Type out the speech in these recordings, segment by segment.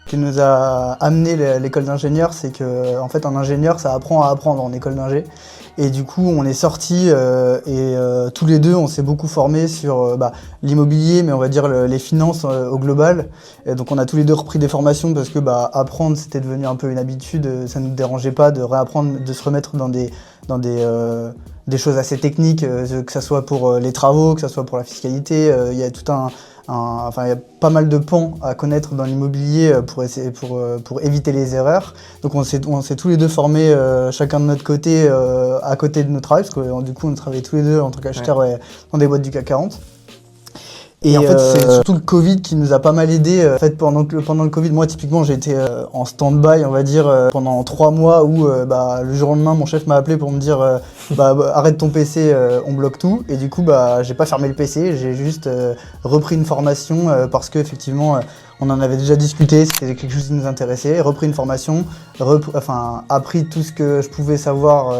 Ce qui nous a amené l'école d'ingénieur, c'est que en fait, un ingénieur, ça apprend à apprendre en école d'ingé. Et du coup, on est sortis tous les deux, on s'est beaucoup formés sur l'immobilier, mais on va dire les finances au global. Et donc, on a tous les deux repris des formations parce que apprendre, c'était devenu un peu une habitude. Ça ne nous dérangeait pas de réapprendre, de se remettre dans des choses assez techniques, que ça soit pour les travaux, que ça soit pour la fiscalité. Il y a il y a pas mal de pans à connaître dans l'immobilier pour éviter les erreurs. Donc on s'est tous les deux formés chacun de notre côté à côté de nos travail, parce que du coup on travaillait tous les deux en tant qu'acheteurs dans des boîtes du CAC 40. Et en fait, c'est surtout le Covid qui nous a pas mal aidé. En fait, pendant le Covid, moi, typiquement, j'ai été en stand-by, on va dire, pendant 3 mois où, le jour au lendemain, mon chef m'a appelé pour me dire arrête ton PC, on bloque tout. Et du coup, j'ai pas fermé le PC, j'ai juste repris une formation parce qu'effectivement, on en avait déjà discuté, c'était quelque chose qui nous intéressait. Repris une formation, appris tout ce que je pouvais savoir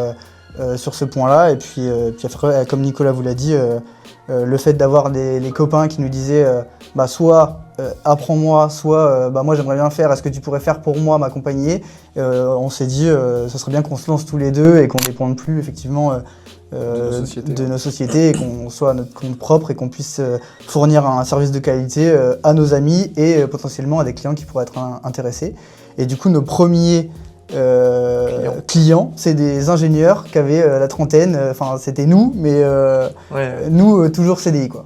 sur ce point-là. Et puis après, comme Nicolas vous l'a dit, le fait d'avoir les copains qui nous disaient soit apprends-moi, soit moi j'aimerais bien faire, est-ce que tu pourrais faire pour moi, m'accompagner, on s'est dit ce serait bien qu'on se lance tous les deux et qu'on ne dépende plus effectivement de nos sociétés et qu'on soit à notre compte propre et qu'on puisse fournir un service de qualité à nos amis et potentiellement à des clients qui pourraient être intéressés. Et du coup nos premiers clients, c'est des ingénieurs qui avaient la trentaine, c'était nous, mais nous toujours CDI quoi.